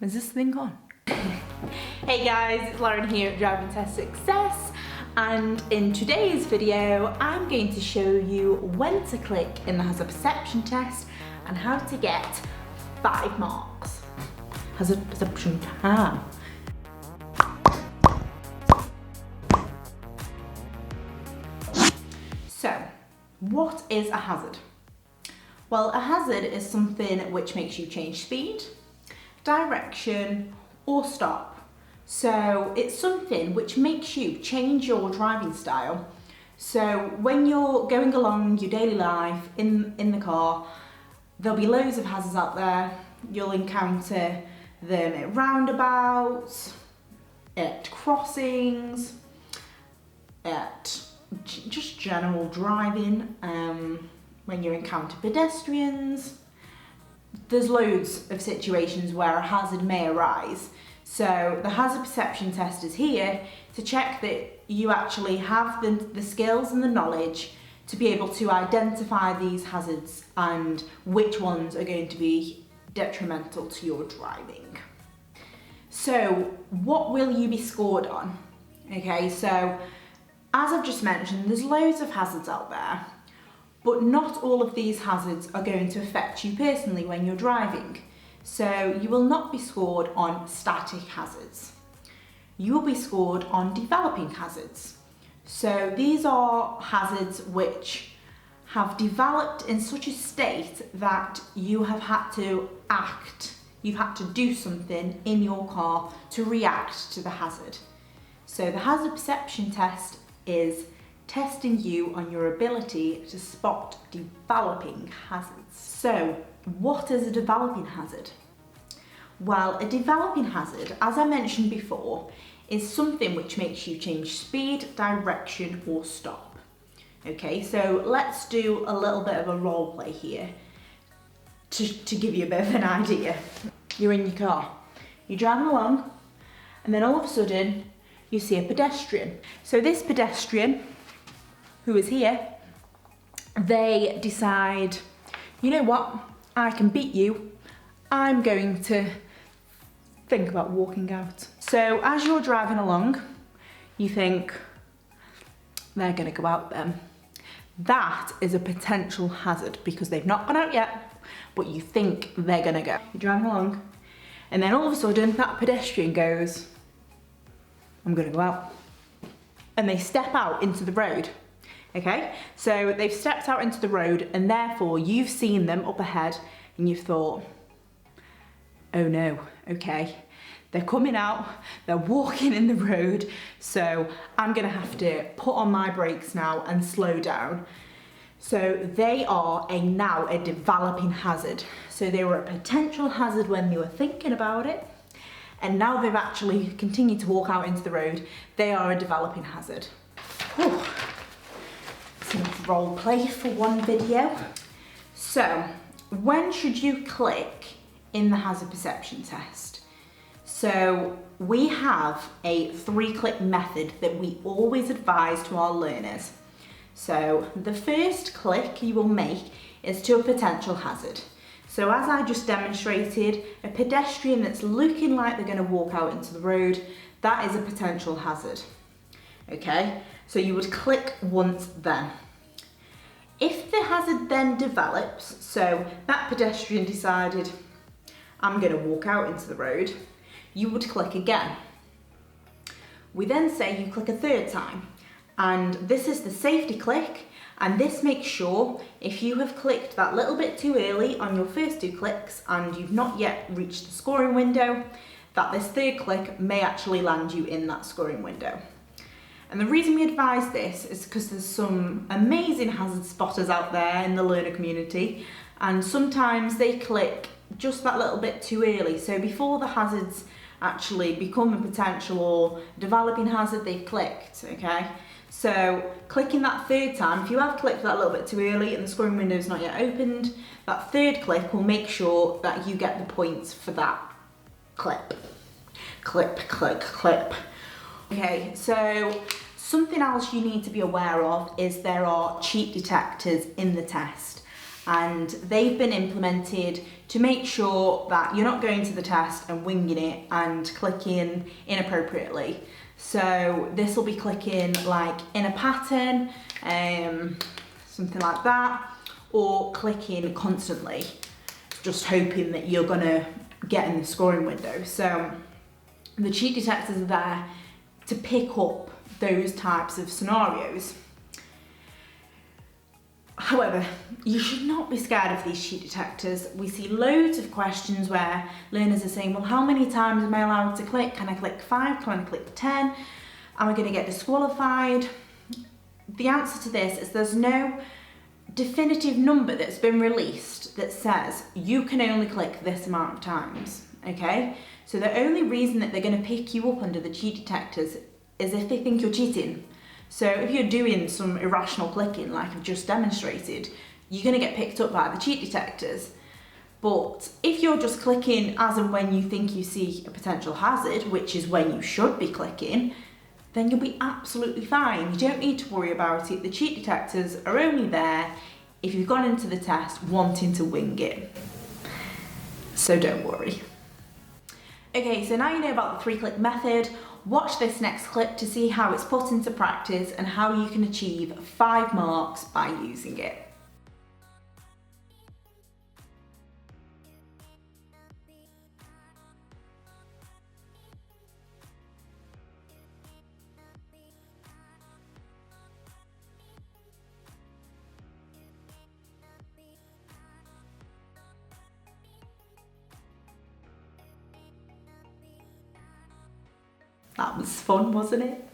Is this thing on? Hey guys, it's Lauren here at Driving Test Success, and in today's video I'm going to show you when to click in the hazard perception test and how to get 5 marks. Hazard perception time. So, what is a hazard? Well, a hazard is something which makes you change speed, direction, or stop. So it's something which makes you change your driving style. So when you're going along your daily life in the car, there'll be loads of hazards out there. You'll encounter them at roundabouts, at crossings, at just general driving, when you encounter pedestrians. There's loads of situations where a hazard may arise. So the hazard perception test is here to check that you actually have the skills and the knowledge to be able to identify these hazards and which ones are going to be detrimental to your driving. So what will you be scored on? Okay, so as I've just mentioned, there's loads of hazards out there. But not all of these hazards are going to affect you personally when you're driving. So you will not be scored on static hazards. You will be scored on developing hazards. So these are hazards which have developed in such a state that you have had to act, you've had to do something in your car to react to the hazard. So the hazard perception test is testing you on your ability to spot developing hazards. So, what is a developing hazard? Well, a developing hazard, as I mentioned before, is something which makes you change speed, direction, or stop. Okay, so let's do a little bit of a role play here to give you a bit of an idea. You're in your car, you're driving along, and then all of a sudden, you see a pedestrian. So this pedestrian, who is here, they decide, you know what, I can beat you, I'm going to think about walking out. So as you're driving along, you think, they're gonna go out then. That is a potential hazard because they've not gone out yet, but you think they're gonna go. You're driving along, and then all of a sudden that pedestrian goes, I'm gonna go out. And they step out into the road. Okay, so they've stepped out into the road and therefore you've seen them up ahead and you've thought, oh no, okay, they're coming out, they're walking in the road, so I'm gonna have to put on my brakes now and slow down. So they are now a developing hazard. So they were a potential hazard when they were thinking about it, and now they've actually continued to walk out into the road. They are a developing hazard. Whew. Role play for one video. So, when should you click in the hazard perception test? So, we have a 3-click method that we always advise to our learners. So, the first click you will make is to a potential hazard. So, as I just demonstrated, a pedestrian that's looking like they're going to walk out into the road, that is a potential hazard. Okay, so you would click once then. If the hazard then develops, so that pedestrian decided, I'm going to walk out into the road, you would click again. We then say you click a 3rd time, and this is the safety click, and this makes sure if you have clicked that little bit too early on your first 2 clicks and you've not yet reached the scoring window, that this 3rd click may actually land you in that scoring window. And the reason we advise this is because there's some amazing hazard spotters out there in the learner community, and sometimes they click just that little bit too early. So before the hazards actually become a potential or developing hazard, they've clicked, okay? So clicking that 3rd time, if you have clicked that little bit too early and the scoring window is not yet opened, that 3rd click will make sure that you get the points for that clip. Clip, click, clip. Okay, so something else you need to be aware of is there are cheat detectors in the test, and they've been implemented to make sure that you're not going to the test and winging it and clicking inappropriately. So this will be clicking like in a pattern, something like that, or clicking constantly, just hoping that you're gonna get in the scoring window. So the cheat detectors are there to pick up those types of scenarios. However, you should not be scared of these cheat detectors. We see loads of questions where learners are saying, well, how many times am I allowed to click? Can I click 5? Can I click 10? Am I going to get disqualified? The answer to this is there's no definitive number that's been released that says you can only click this amount of times, okay? So the only reason that they're going to pick you up under the cheat detectors is if they think you're cheating. So if you're doing some irrational clicking like I've just demonstrated, you're going to get picked up by the cheat detectors. But if you're just clicking as and when you think you see a potential hazard, which is when you should be clicking, then you'll be absolutely fine. You don't need to worry about it. The cheat detectors are only there if you've gone into the test wanting to wing it. So don't worry. Okay, so now you know about the 3-click method. Watch this next clip to see how it's put into practice and how you can achieve 5 marks by using it. That was fun, wasn't it?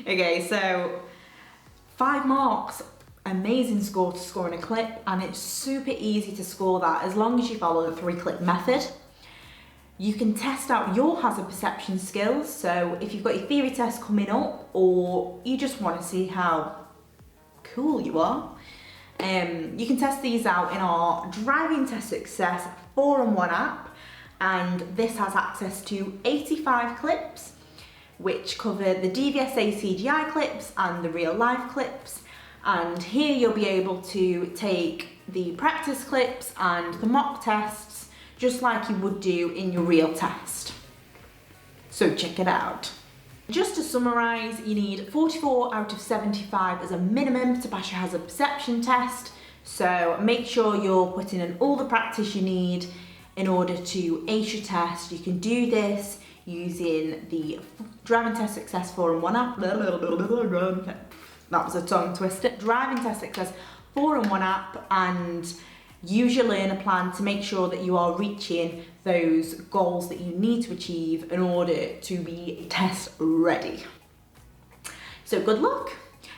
Okay, so 5 marks, amazing score to score in a clip, and it's super easy to score that as long as you follow the 3-click method. You can test out your hazard perception skills, so if you've got your theory test coming up or you just want to see how cool you are, you can test these out in our Driving Test Success 4-in-1 app. And this has access to 85 clips, which cover the DVSA CGI clips and the real life clips. And here you'll be able to take the practice clips and the mock tests just like you would do in your real test. So check it out. Just to summarise, you need 44 out of 75 as a minimum to pass your hazard perception test. So make sure you're putting in all the practice you need in order to ace your test. You can do this using the Driving Test Success 4-in-1 app. That was a tongue twister. Driving Test Success 4-in-1 app, and use your learner plan to make sure that you are reaching those goals that you need to achieve in order to be test ready. So good luck.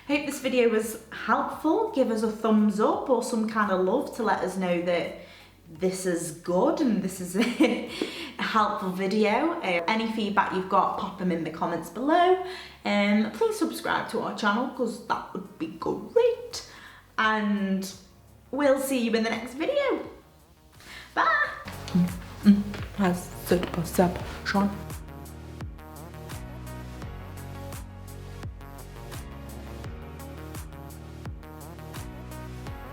Hope this video was helpful. Give us a thumbs up or some kind of love to let us know that this is good and this is a helpful video. Any feedback you've got, pop them in the comments below. Please subscribe to our channel because that would be great. And we'll see you in the next video. Bye. Hazard perception.